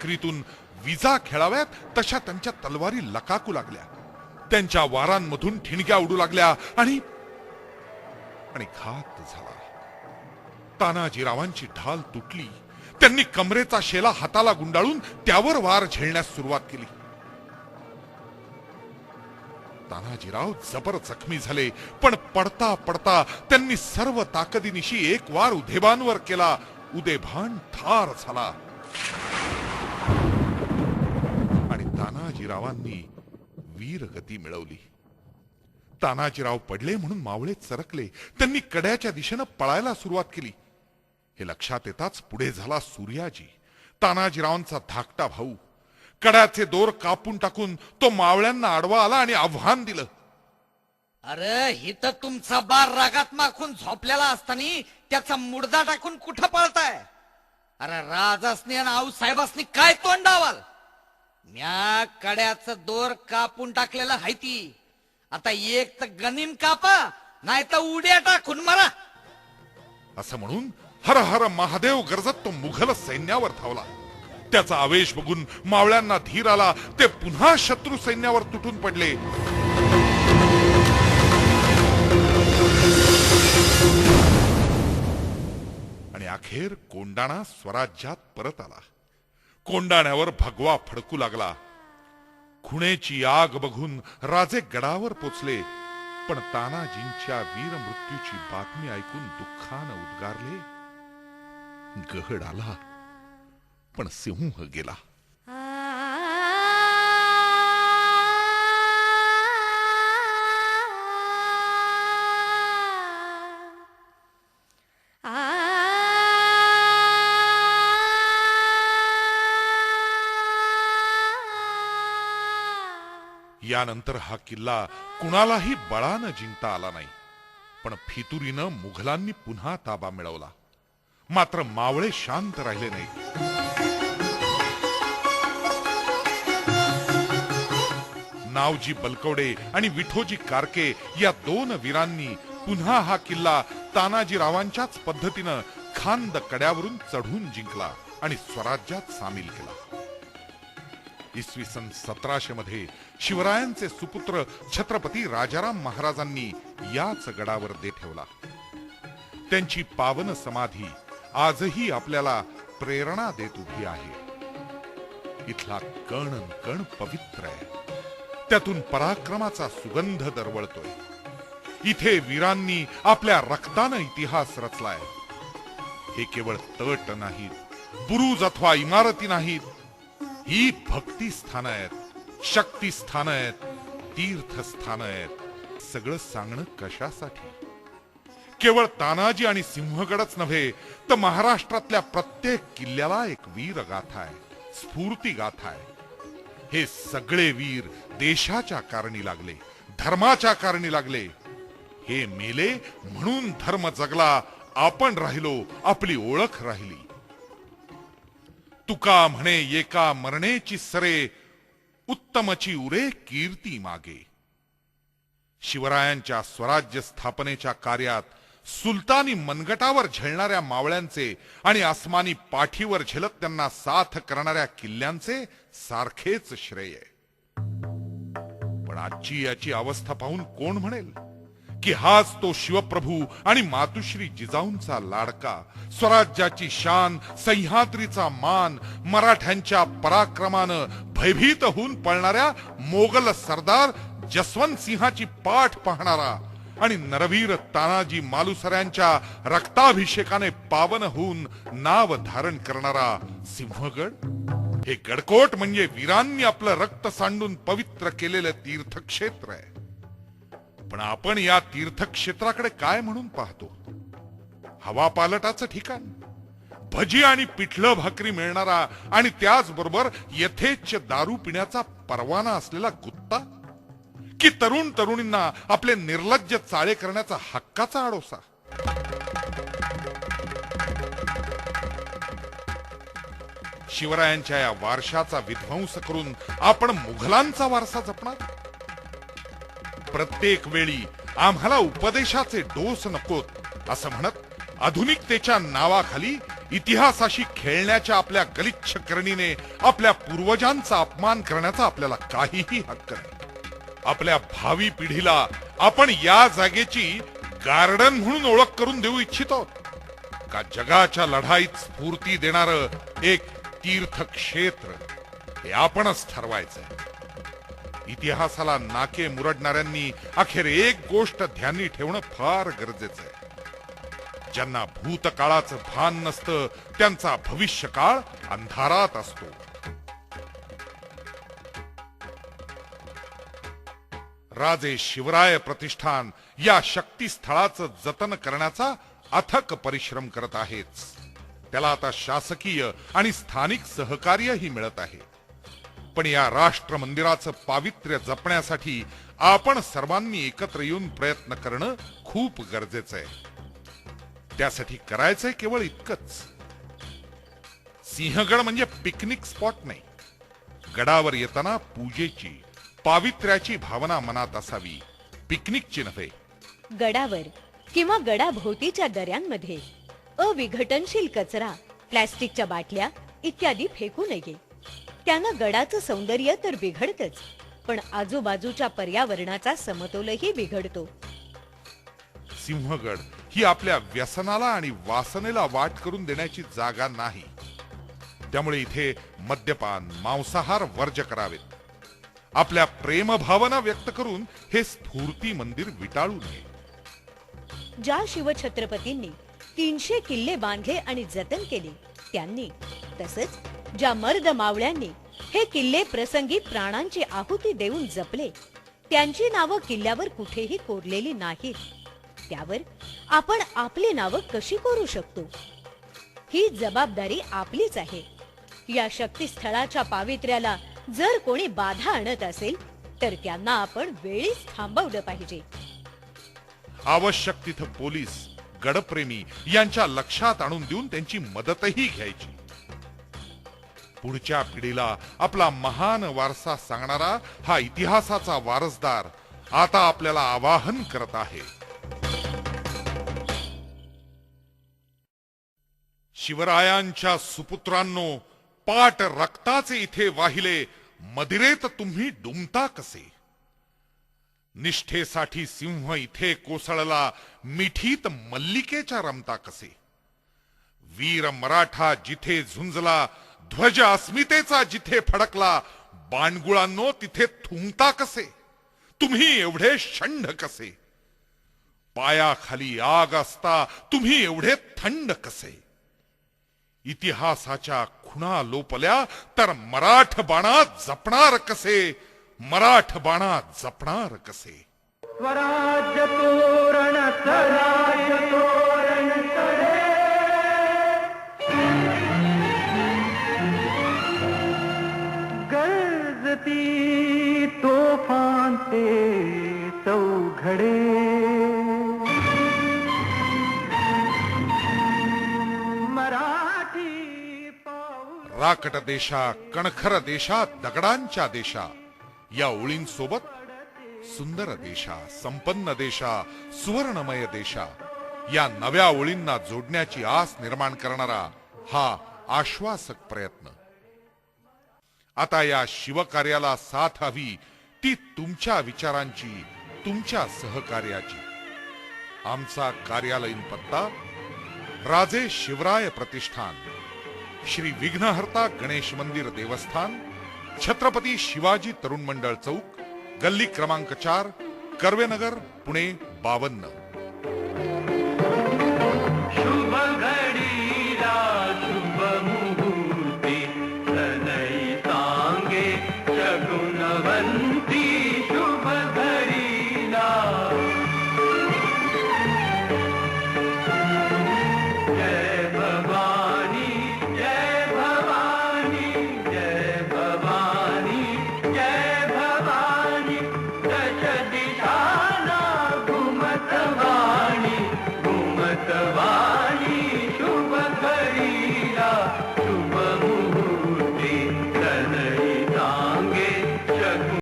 भाकरीतून विजा खेळाव्यात तशा त्यांच्या तलवारी लकाकू लागल्या. त्यांच्या वारांमधून ठिणग्या उडू लागल्या आणि घात झाला. तानाजीरावांची ढाल तुटली. त्यांनी कमरेचा शेला हाताला गुंडाळून त्यावर वार झेलण्यास सुरुवात केली. तानाजीराव जबर जखमी झाले, पण पडता पडता त्यांनी सर्व ताकदीनिशी एक वार उदेबांवर केला. उदेभान ठार झाला आणि तानाजीरावांनी वीरगती मिळवली. तानाजीराव पडले म्हणून मावळे चरकले. त्यांनी कड्याच्या दिशेनं पळायला सुरुवात केली. हे लक्षात येताच पुढे झाला सूर्याजी, तानाजीरावांचा धाकटा भाऊ. कड्याचे दोर कापून टाकून तो मावळ्यांना आडवा आला आणि आव्हान दिलं. अरे हिथं तुमचा बार रागात माखून झोपलेला असताना त्याचा मुडदा टाकून कुठं पळताय? अरे राजासनी आणि आऊसाहेबासनी काय तोंडावाल? म्या कड्याचं दोर कापून टाकलेलं हायती. आता एक तर गनिम कापा, नाही तर उड्या टाकून मारा. असं म्हणून हर हर महादेव गरजत तो मुघल सैन्यावर धावला. त्याचा आवेश बघून मावळ्यांना धीर आला. ते पुन्हा शत्रू सैन्यावर तुटून पडले. आणि अखेर कोंडाणा स्वराज्यात परत आला. कोंडाण्यावर भगवा फडकू लागला. खुणेची आग बघून राजे गडावर पोचले, पण तानाजींच्या वीर मृत्यूची बातमी ऐकून दुःखानं उद्गारले. गहड आला, पण सिंह गेला. यानंतर हा किल्ला कुणालाही बळानं जिंकता आला नाही. पण फितुरीनं मुघलांनी पुन्हा ताबा मिळवला. मात्र मावळे शांत राहिले नाही. नावजी बलकवडे आणि विठोजी कारके या दोन वीरांनी पुन्हा हा किल्ला तानाजीरावांच्याच पद्धतीनं खांद कड्यावरून चढून जिंकला आणि स्वराज्यात सामील केला. इसवी सन 1700 मध्ये शिवरायांचे सुपुत्र छत्रपती राजाराम महाराजांनी याच गडावर दे ठेवला. त्यांची पावन समाधी आजही आपल्याला प्रेरणा देत उभी आहे. इथला कण कण पवित्र आहे. त्यातून पराक्रमाचा सुगंध दरवळतोय. इथे वीरांनी आपल्या रक्तानं इतिहास रचलाय. हे केवळ तट नाहीत, बुरुज अथवा इमारती नाहीत. ही भक्ती स्थान आहेत, शक्ती स्थान आहेत, तीर्थस्थान आहेत. सगळं सांगणं कशासाठी? केवळ तानाजी आणि सिंहगडच नव्हे, तर महाराष्ट्रातल्या प्रत्येक किल्ल्याला एक वीर गाथा आहे, स्फूर्ती गाथा आहे. हे सगळे वीर देशाच्या कारणी लागले, धर्माच्या कारणी लागले. हे मेले म्हणून धर्म जगला, आपण राहिलो, आपली ओळख राहिली. तुका म्हणे एका मरणेची सरे, उत्तमची उरे कीर्ती मागे. शिवरायांच्या स्वराज्य स्थापनेच्या कार्यात सुलतानी मनगटावर झेलणाऱ्या मावळ्यांचे आणि आसमानी पाठीवर झेलत त्यांना साथ करणाऱ्या किल्ल्यांचे सारखेच श्रेय. पण आजची याची अवस्था पाहून कोण म्हणेल की हाच तो शिवप्रभू आणि मातुश्री जिजाऊंचा लाडका, स्वराज्याची शान, सह्याद्रीचा मान, मराठ्यांच्या पराक्रमानं भयभीत होऊन पळणाऱ्या मोगल सरदार जसवंत सिंहाची पाठ पाहणारा आणि नरवीर तानाजी मालुसऱ्यांच्या रक्ताभिषेकाने पावन होऊन नाव धारण करणारा सिंहगड. हे गडकोट म्हणजे वीरांनी आपलं रक्त सांडून पवित्र केलेलं तीर्थक्षेत्र आहे. पण आपण या तीर्थक्षेत्राकडे काय म्हणून पाहतो? हवा पालटाचं ठिकाण, भजी आणि पिठलं भाकरी मिळणारा आणि त्याचबरोबर यथेच्छ दारू पिण्याचा परवाना असलेला गुत्ता, की तरुण तरुणींना आपले निर्लज्ज चाळे करण्याचा हक्काचा आडोसा? शिवरायांच्या या वारशाचा विध्वंस करून आपण मुघलांचा वारसा जपणार? प्रत्येक वेळी आम्हाला उपदेशाचे डोस नकोत असं म्हणत आधुनिकतेच्या नावाखाली इतिहासाशी खेळण्याच्या आपल्या गलिच्छ करणीने आपल्या पूर्वजांचा अपमान करण्याचा आपल्याला काहीही हक्क नाही. आपल्या भावी पिढीला आपण या जागेची गार्डन म्हणून ओळख करून देऊ इच्छितो का जगाच्या लढाईत स्फूर्ती देणार एक तीर्थक्षेत्र हे आपणच ठरवायचंय. इतिहासाला नाके मुरडणाऱ्यांनी अखेर एक गोष्ट ध्यानी ठेवणं फार गरजेचं आहे. ज्यांना भूतकाळाचं भान नसतं त्यांचा भविष्यकाळ अंधारात असतो. राजे शिवराय प्रतिष्ठान या शक्तीस्थळाचं जतन करण्याचा अथक परिश्रम करत आहेत. त्याला आता शासकीय आणि स्थानिक सहकार्यही मिळत आहे. पण या राष्ट्र मंदिराचं पावित्र्य जपण्यासाठी आपण सर्वांनी एकत्र येऊन प्रयत्न करणं खूप गरजेचं आहे. त्यासाठी करायचंय केवळ इतकंच. सिंहगड म्हणजे पिकनिक स्पॉट नाही. गडावर येताना पूजेची, पावित्र्याची भावना मनात असावी, पिकनिकची नव्हे. गडावर किंवा गडाभोवतीच्या दऱ्यांमध्ये अविघटनशील कचरा, प्लॅस्टिकच्या बाटल्या इत्यादी फेकू नये. त्यानं गडाचं सौंदर्य तर बिघडतच, पण आजूबाजूच्या पर्यावरणाचा समतोलही बिघडतो. सिंहगड ही आपल्या व्यसनाला आणि वासनेला वाट करून देण्याची जागा नाही. त्यामुळे इथे मद्यपान, मांसाहार वर्ज्य करावेत. आपल्या प्रेमभावना व्यक्त करून हे स्फूर्ती मंदिर विटाळू नये. ज्या शिवछत्रपतींनी 300 किल्ले बांधले आणि जतन केले त्यांनी, तसंच ज्या मर्द मावळ्यांनी हे किल्ले प्रसंगी प्राणांची आहुती देऊन जपले त्यांची नावं किल्ल्यावर कुठेही कोरलेली नाहीत. त्यावर आपण आपली नावं कशी कोरू शकतो? ही जबाबदारी आपलीच आहे. या शक्तीस्थळाच्या पावित्र्याला जर कोणी बाधा आणत असेल तर त्यांना आपण वेळीच थांबवलं पाहिजे. आवश्यक तिथं पोलीस, गडप्रेमी यांच्या लक्षात आणून देऊन त्यांची मदतही घ्यायची. पुढच्या पिढीला आपला महान वारसा सांगणारा हा इतिहासाचा वारसदार आता आपल्याला आवाहन करत आहे. शिवरायांच्या सुपुत्रांनो, पाट रक्ताचे इथे वाहिले, मदिरेत तुम्ही डुमता कसे? निष्ठेसाठी सिंह इथे कोसळला, मिठीत मल्लिकेच्या रमता कसे? वीर मराठा जिथे झुंजला, ध्वज अस्मितेचा जिथे फडकला, बाणगुळांनो तिथे थुंकता कसे? तुम्ही एवढे षंढ कसे? पायाखाली आग असता तुम्ही एवढे थंड कसे? इतिहासाच्या खुणा लोपल्या तर मराठ बाणात जपणार कसे? मराठ बाणात जपणार कसे? स्वराज्य तोरण स्वराज्य तोरण चढे, गरजती तोफांचे चौघडे, मराठी पाऊल राकट देशा, कणखर देशा, दगडांच्या देशा या ओळींसोबत सुंदर देशा, संपन्न देशा, सुवर्णमय देशा या नव्या ओळींना जोडण्याची आस निर्माण करणारा हा आश्वासक प्रयत्न. आता या शिवकार्याला साथ हवी ती तुमच्या विचारांची, तुमच्या सहकार्याची. आमचा कार्यालयीन पत्ता: राजे शिवराय प्रतिष्ठान, श्री विघ्नहर्ता गणेश मंदिर देवस्थान, छत्रपती शिवाजी तरुण मंडळ चौक, गल्ली क्रमांक 4, कर्वेनगर, पुणे 52.